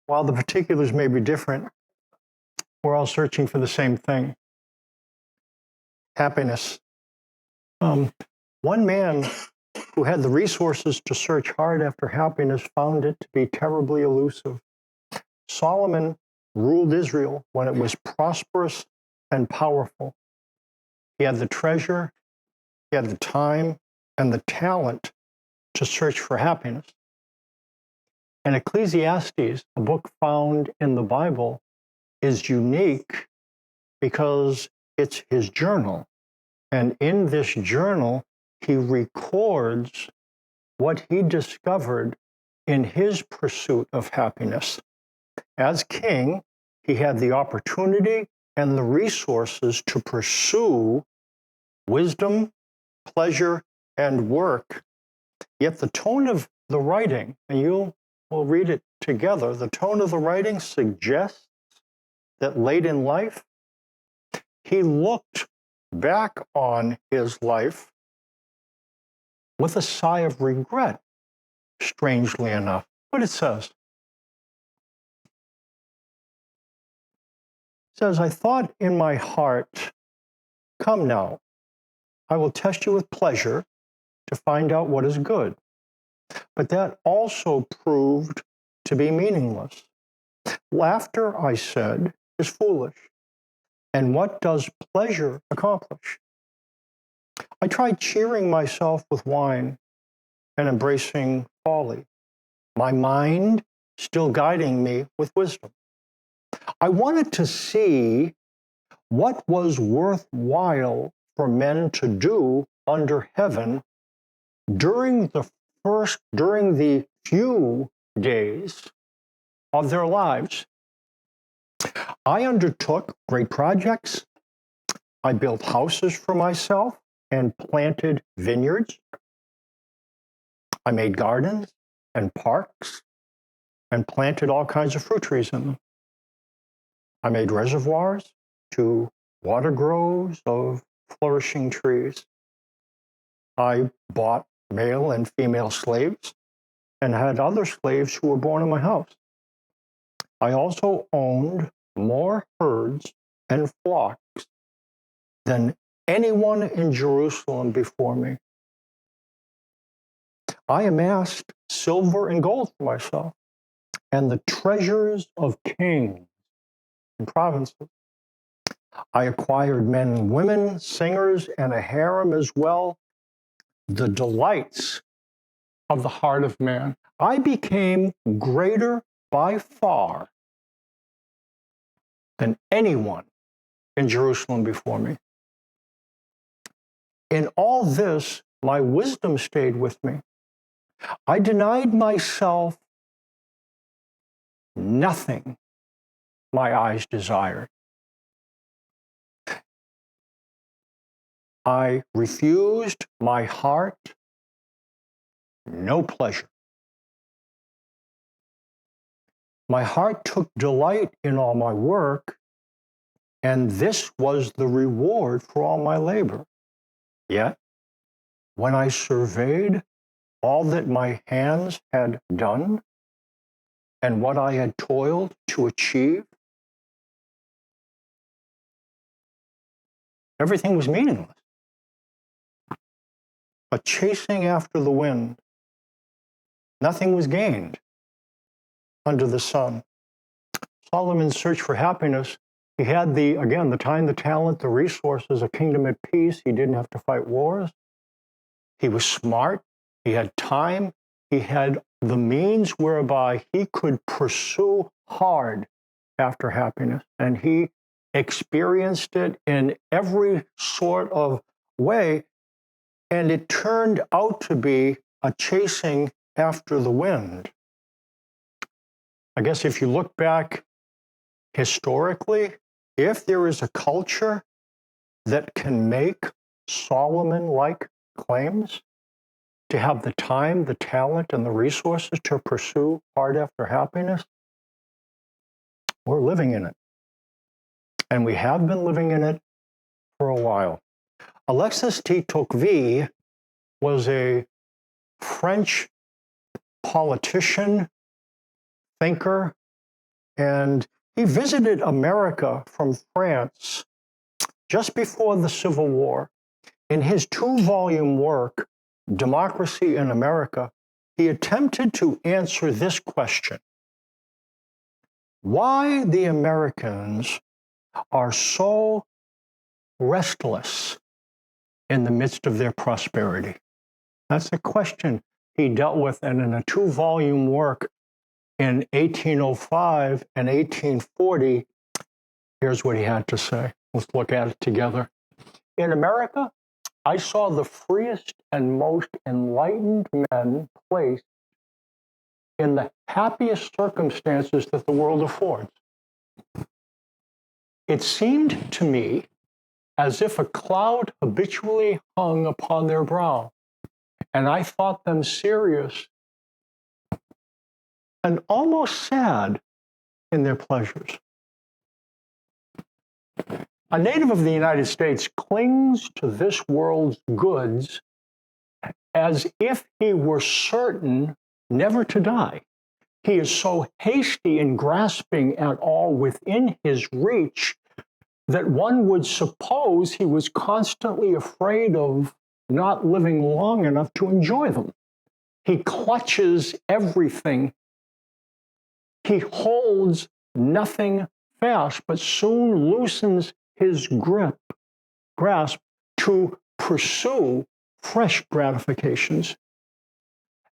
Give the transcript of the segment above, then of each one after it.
while the particulars may be different, we're all searching for the same thing: happiness. One man who had the resources to search hard after happiness found it to be terribly elusive. Solomon ruled Israel when it was prosperous and powerful. He had the treasure, he had the time, and the talent to search for happiness. And Ecclesiastes, a book found in the Bible, is unique because it's his journal. And in this journal, he records what he discovered in his pursuit of happiness. As king, he had the opportunity and the resources to pursue wisdom, pleasure, and work. Yet the tone of the writing, and we'll read it together, the tone of the writing suggests that late in life, he looked back on his life with a sigh of regret, strangely enough. But it says, I thought in my heart, come now, I will test you with pleasure to find out what is good. But that also proved to be meaningless. Laughter, I said, is foolish. And what does pleasure accomplish? I tried cheering myself with wine and embracing folly, my mind still guiding me with wisdom. I wanted to see what was worthwhile for men to do under heaven during the few days of their lives. I undertook great projects. I built houses for myself and planted vineyards. I made gardens and parks and planted all kinds of fruit trees in them. I made reservoirs to water groves of flourishing trees. I bought male and female slaves and had other slaves who were born in my house. I also owned more herds and flocks than anyone in Jerusalem before me. I amassed silver and gold for myself and the treasures of kings and provinces. I acquired men and women, singers, and a harem as well, the delights of the heart of man. I became greater by far than anyone in Jerusalem before me. In all this, my wisdom stayed with me. I denied myself nothing my eyes desired. I refused my heart no pleasure. My heart took delight in all my work, and this was the reward for all my labor. Yet, when I surveyed all that my hands had done and what I had toiled to achieve, everything was meaningless. A chasing after the wind. Nothing was gained under the sun. Solomon's search for happiness, he had the time, the talent, the resources, a kingdom at peace. He didn't have to fight wars. He was smart. He had time. He had the means whereby he could pursue hard after happiness. And he experienced it in every sort of way. And it turned out to be a chasing after the wind. I guess if you look back historically, if there is a culture that can make Solomon-like claims, to have the time, the talent, and the resources to pursue hard after happiness, we're living in it. And we have been living in it for a while. Alexis de Tocqueville was a French politician, thinker, And he visited America from France just before the Civil War. In his 2-volume work, Democracy in America, he attempted to answer this question: why the Americans are so restless in the midst of their prosperity. That's a question he dealt with, and in a 2-volume work in 1805 and 1840, here's what he had to say. Let's look at it together. In America, I saw the freest and most enlightened men placed in the happiest circumstances that the world affords. It seemed to me as if a cloud habitually hung upon their brow, and I thought them serious and almost sad in their pleasures. A native of the United States clings to this world's goods as if he were certain never to die. He is so hasty in grasping at all within his reach that one would suppose he was constantly afraid of not living long enough to enjoy them. He clutches everything. He holds nothing fast, but soon loosens his grasp to pursue fresh gratifications.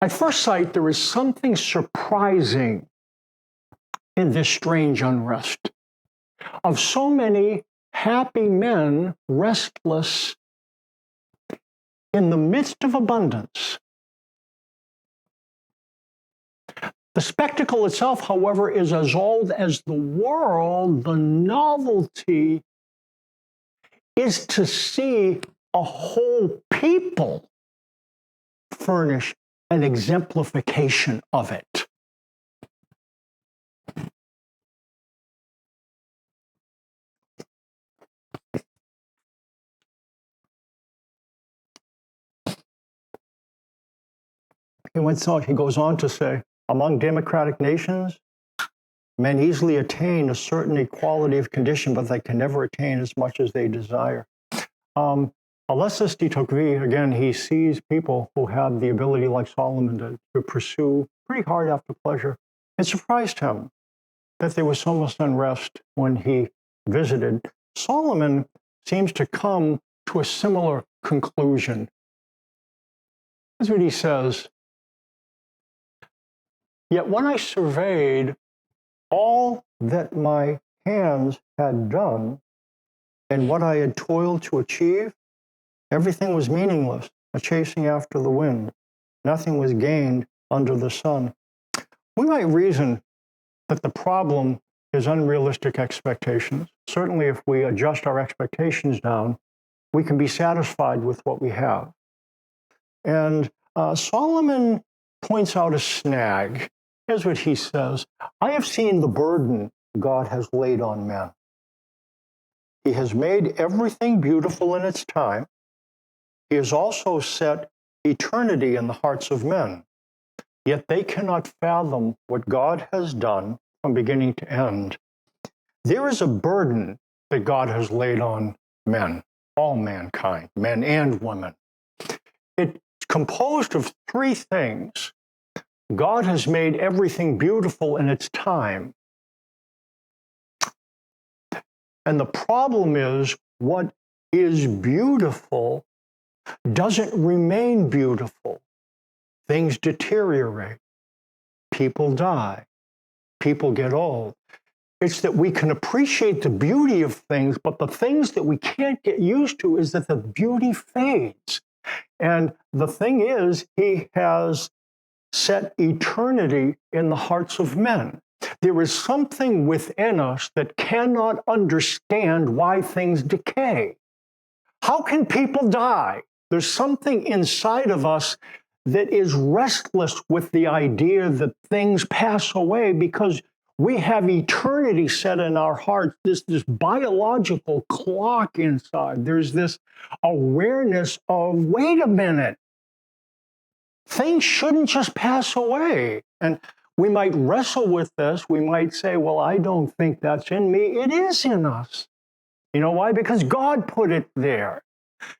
At first sight, there is something surprising in this strange unrest of so many happy men restless in the midst of abundance. The spectacle itself, however, is as old as the world. The novelty is to see a whole people furnish an exemplification of it. He goes on to say, among democratic nations, men easily attain a certain equality of condition, but they can never attain as much as they desire. Alexis de Tocqueville, again, he sees people who have the ability, like Solomon, to pursue pretty hard after pleasure. It surprised him that there was so much unrest when he visited. Solomon seems to come to a similar conclusion. Here's what he says. Yet when I surveyed all that my hands had done and what I had toiled to achieve, everything was meaningless, a chasing after the wind. Nothing was gained under the sun. We might reason that the problem is unrealistic expectations. Certainly, if we adjust our expectations down, we can be satisfied with what we have. And Solomon points out a snag. Here's what he says. I have seen the burden God has laid on men. He has made everything beautiful in its time. He has also set eternity in the hearts of men. Yet they cannot fathom what God has done from beginning to end. There is a burden that God has laid on men, all mankind, men and women. It's composed of 3 things. God has made everything beautiful in its time. And the problem is, what is beautiful doesn't remain beautiful. Things deteriorate. People die. People get old. It's that we can appreciate the beauty of things, but the things that we can't get used to is that the beauty fades. And the thing is, he has set eternity in the hearts of men. There is something within us that cannot understand why things decay. How can people die? There's something inside of us that is restless with the idea that things pass away because we have eternity set in our hearts, this biological clock inside. There's this awareness of, wait a minute, things shouldn't just pass away. And We might wrestle with this. We might say, well, I don't think that's in me. It is in us. You know why? Because God put it there.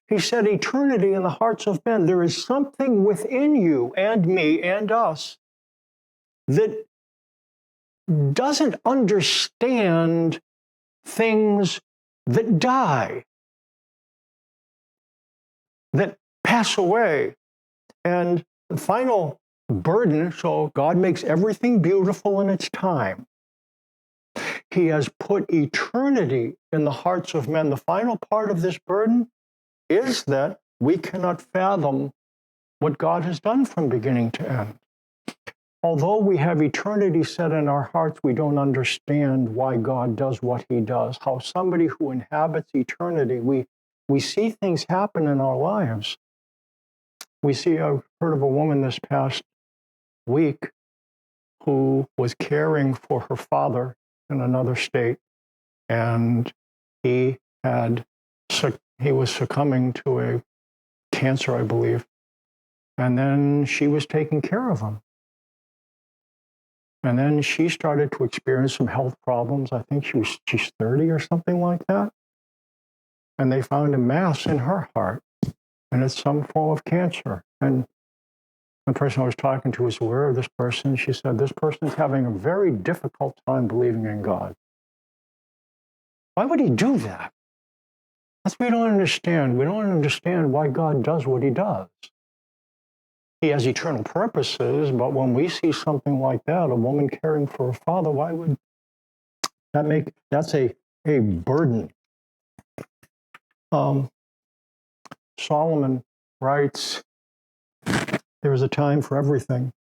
He said eternity in the hearts of men. There is something within you and me and us that doesn't understand things that die, that pass away. And the final burden, so God makes everything beautiful in its time. He has put eternity in the hearts of men. The final part of this burden is that we cannot fathom what God has done from beginning to end. Although we have eternity set in our hearts, we don't understand why God does what he does. How somebody who inhabits eternity, we see things happen in our lives. I heard of a woman this past week who was caring for her father in another state, and he was succumbing to a cancer, I believe, and then she was taking care of him. And then she started to experience some health problems. I think she's 30 or something like that. And they found a mass in her heart, and it's some form of cancer. And the person I was talking to was aware of this person. She said, this person is having a very difficult time believing in God. Why would he do that? That's what we don't understand. We don't understand why God does what he does. He has eternal purposes, but when we see something like that, a woman caring for her father, why would that that's a burden. Solomon writes, there is a time for everything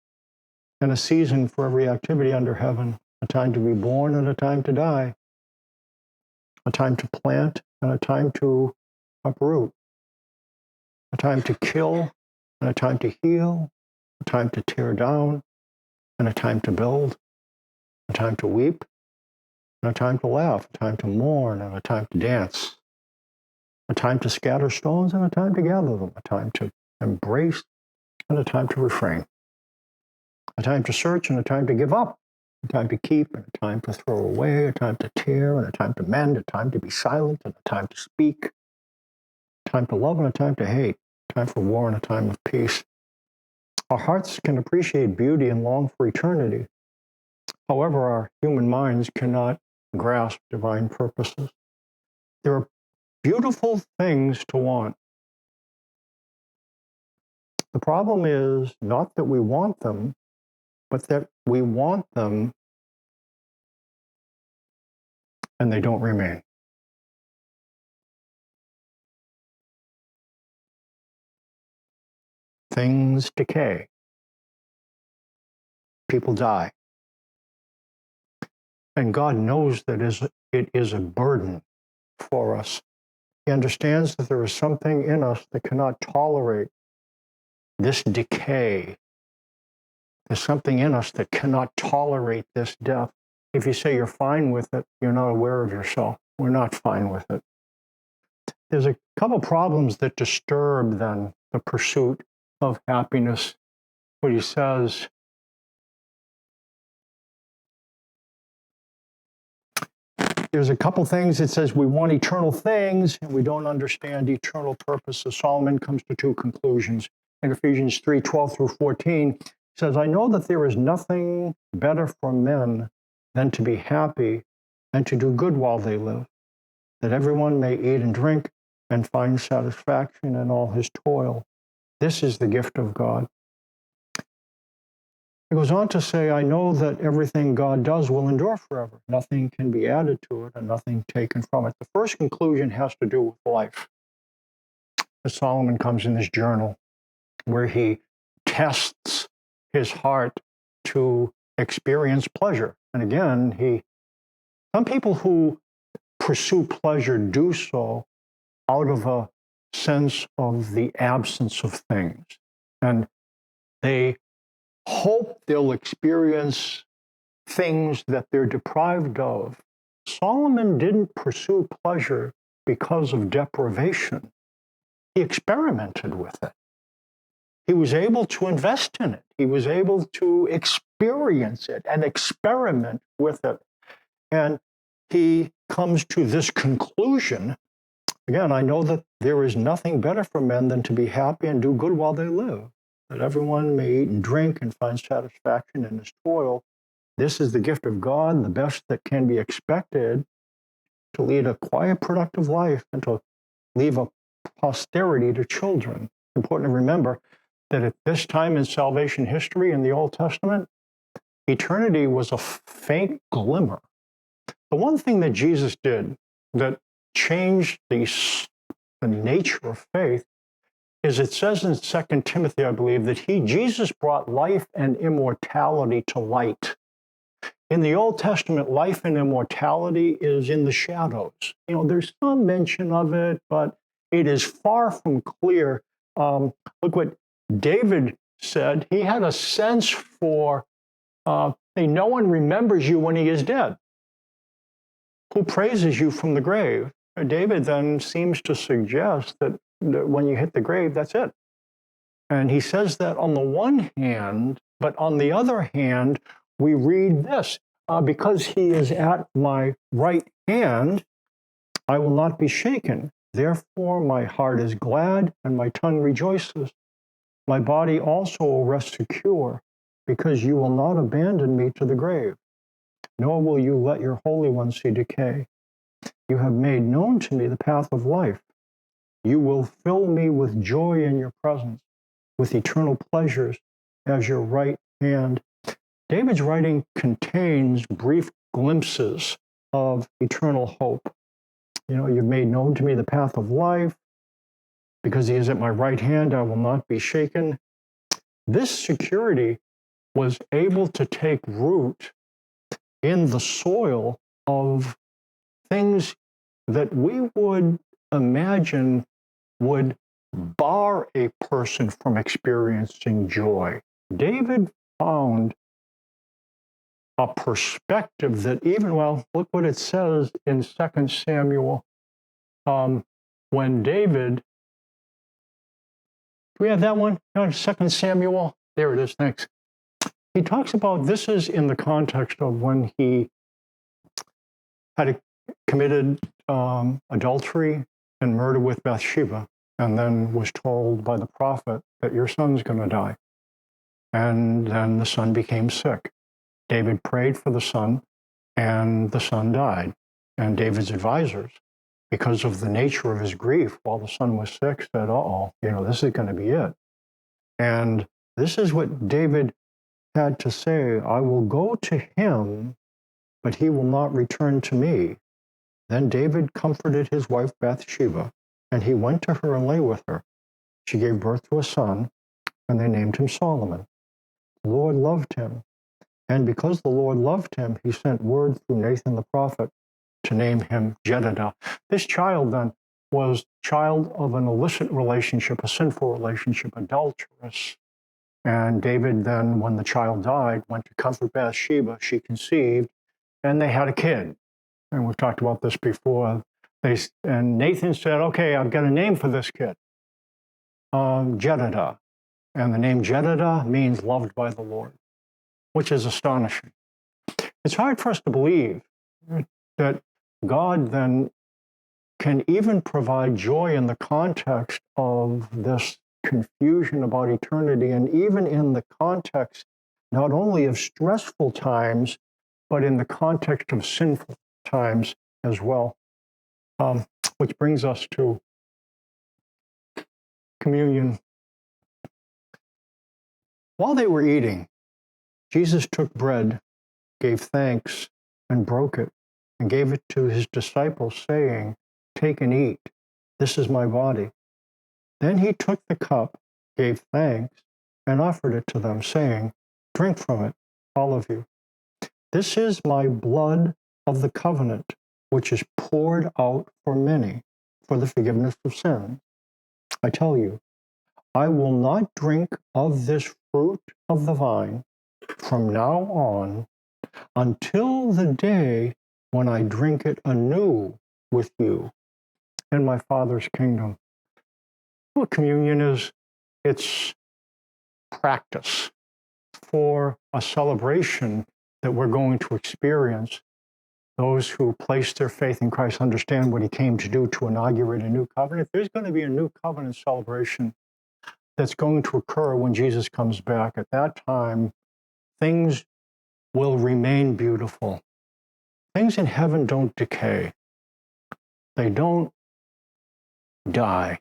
and a season for every activity under heaven, a time to be born and a time to die, a time to plant and a time to uproot, a time to kill and a time to heal, a time to tear down and a time to build, a time to weep and a time to laugh, a time to mourn and a time to dance, a time to scatter stones and a time to gather them, a time to embrace and a time to refrain, a time to search and a time to give up, a time to keep and a time to throw away, a time to tear and a time to mend, a time to be silent and a time to speak, a time to love and a time to hate, a time for war and a time of peace. Our hearts can appreciate beauty and long for eternity. However, our human minds cannot grasp divine purposes. There are beautiful things to want. The problem is not that we want them, but that we want them and they don't remain. Things decay. People die. And God knows that it is a burden for us. He understands that there is something in us that cannot tolerate this decay. There's something in us that cannot tolerate this death. If you say you're fine with it, you're not aware of yourself. We're not fine with it. There's a couple problems that disturb then the pursuit of happiness. What he says, there's a couple things. It says we want eternal things and we don't understand eternal purposes. Solomon comes to two conclusions. In Ephesians 3:12 through 14, he says, I know that there is nothing better for men than to be happy and to do good while they live, that everyone may eat and drink and find satisfaction in all his toil. This is the gift of God. He goes on to say, I know that everything God does will endure forever. Nothing can be added to it and nothing taken from it. The first conclusion has to do with life. As Solomon comes in this journal where he tests his heart to experience pleasure. And again, some people who pursue pleasure do so out of a sense of the absence of things. And they hope they'll experience things that they're deprived of. Solomon didn't pursue pleasure because of deprivation. He experimented with it. He was able to invest in it. He was able to experience it and experiment with it. And he comes to this conclusion. Again, I know that there is nothing better for men than to be happy and do good while they live, that everyone may eat and drink and find satisfaction in his toil. This is the gift of God, the best that can be expected, to lead a quiet, productive life and to leave a posterity to children. It's important to remember that at this time in salvation history in the Old Testament, eternity was a faint glimmer. The one thing that Jesus did that changed the nature of faith is it says in 2 Timothy, I believe, that Jesus brought life and immortality to light. In the Old Testament, life and immortality is in the shadows. There's some mention of it, but it is far from clear. Look what David said. He had a sense for, no one remembers you when he is dead. Who praises you from the grave? David then seems to suggest that when you hit the grave, that's it. And he says that on the one hand, but on the other hand, we read this, because he is at my right hand, I will not be shaken. Therefore, my heart is glad and my tongue rejoices. My body also will rest secure, because you will not abandon me to the grave, nor will you let your Holy One see decay. You have made known to me the path of life. You will fill me with joy in your presence, with eternal pleasures as your right hand. David's writing contains brief glimpses of eternal hope. You've made known to me the path of life. Because he is at my right hand, I will not be shaken. This security was able to take root in the soil of things that we would imagine would bar a person from experiencing joy. David found a perspective that look what it says in 2 Samuel. When David, do we have that one? 2 Samuel? There it is, thanks. He talks about, this is in the context of when he had committed adultery and murder with Bathsheba, and then was told by the prophet that your son's going to die. And then the son became sick. David prayed for the son, and the son died. And David's advisors, because of the nature of his grief while the son was sick, said, this is going to be it. And this is what David had to say, I will go to him, but he will not return to me. Then David comforted his wife Bathsheba, and he went to her and lay with her. She gave birth to a son, and they named him Solomon. The Lord loved him, and because the Lord loved him, he sent word through Nathan the prophet to name him Jedidah. This child then was child of an illicit relationship, a sinful relationship, adulterous. And David then, when the child died, went to comfort Bathsheba. She conceived, and they had a kid. And we've talked about this before. And Nathan said, okay, I've got a name for this kid, Jedidah. And the name Jedidah means loved by the Lord, which is astonishing. It's hard for us to believe that God then can even provide joy in the context of this confusion about eternity, and even in the context not only of stressful times, but in the context of sinful times as well. Which brings us to communion. While they were eating, Jesus took bread, gave thanks, and broke it, and gave it to his disciples, saying, take and eat. This is my body. Then he took the cup, gave thanks, and offered it to them, saying, drink from it, all of you. This is my blood of the covenant, which is poured out for many for the forgiveness of sins. I tell you, I will not drink of this fruit of the vine from now on until the day when I drink it anew with you in my Father's kingdom. What communion is, it's practice. for a celebration that we're going to experience. Those who place their faith in Christ understand what he came to do to inaugurate a new covenant. There's going to be a new covenant celebration that's going to occur when Jesus comes back. At that time, things will remain beautiful. Things in heaven don't decay. They don't die.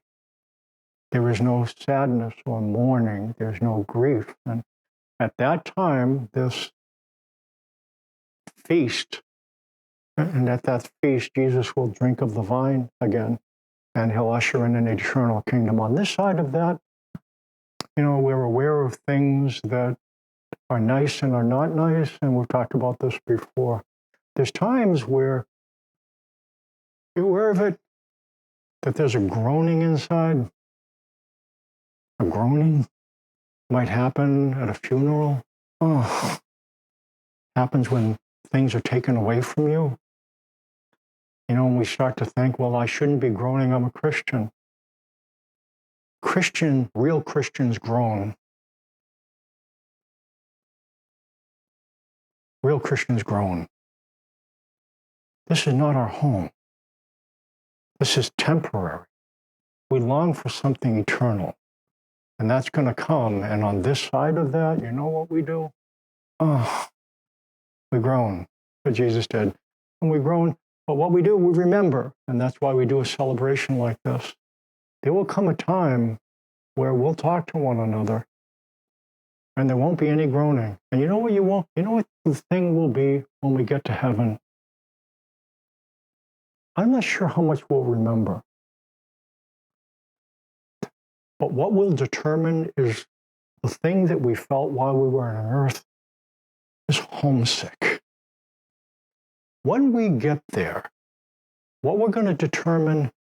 There is no sadness or mourning. There's no grief. And at that time, this feast, and at that feast, Jesus will drink of the vine again, and he'll usher in an eternal kingdom. On this side of that, we're aware of things that are nice and are not nice, and we've talked about this before. There's times where you're aware of it, that there's a groaning inside. A groaning might happen at a funeral. Happens when things are taken away from you. When we start to think, well, I shouldn't be groaning, I'm a Christian. Real Christians groan. Real Christians groan. This is not our home. This is temporary. We long for something eternal. And that's going to come. And on this side of that, you know what we do? We groan. But Jesus did. And we groan. But what we do, we remember. And that's why we do a celebration like this. There will come a time where we'll talk to one another and there won't be any groaning. And you know what the thing will be when we get to heaven? I'm not sure how much we'll remember. But what will determine is the thing that we felt while we were on earth is homesick. When we get there, what we're going to determine,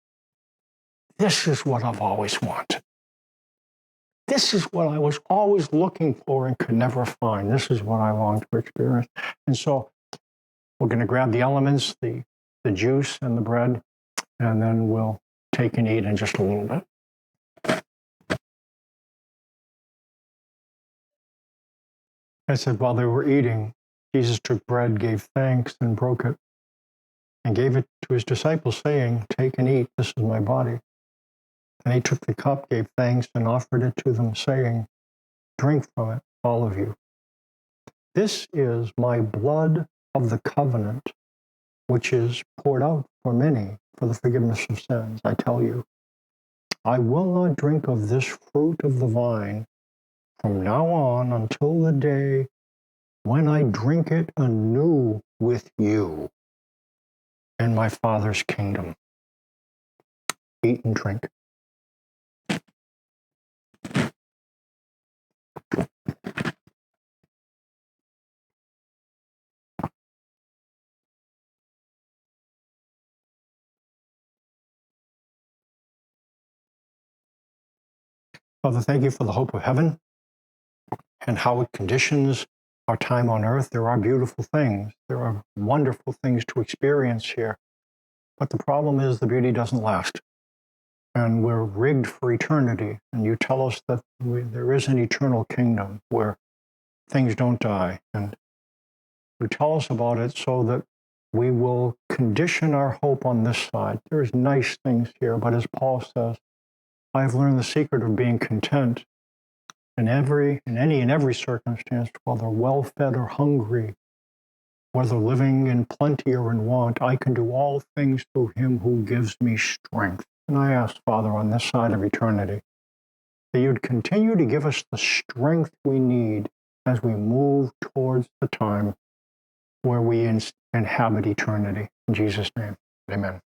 this is what I've always wanted. This is what I was always looking for and could never find. This is what I long to experience. And so we're going to grab the elements, the juice and the bread, and then we'll take and eat in just a little bit. I said, while they were eating, Jesus took bread, gave thanks, and broke it, and gave it to his disciples, saying, take and eat, this is my body. And he took the cup, gave thanks, and offered it to them, saying, drink from it, all of you. This is my blood of the covenant, which is poured out for many for the forgiveness of sins. I tell you, I will not drink of this fruit of the vine from now on until the day when I drink it anew with you in my Father's kingdom. Eat and drink. Father, thank you for the hope of heaven and how it conditions our time on earth. There are beautiful things. There are wonderful things to experience here. But the problem is the beauty doesn't last. And we're rigged for eternity. And you tell us that there is an eternal kingdom where things don't die. And you tell us about it so that we will condition our hope on this side. There's nice things here, but as Paul says, I have learned the secret of being content in any and every circumstance, whether well-fed or hungry, whether living in plenty or in want. I can do all things through him who gives me strength. And I ask, Father, on this side of eternity, that you'd continue to give us the strength we need as we move towards the time where we inhabit eternity. In Jesus' name, amen.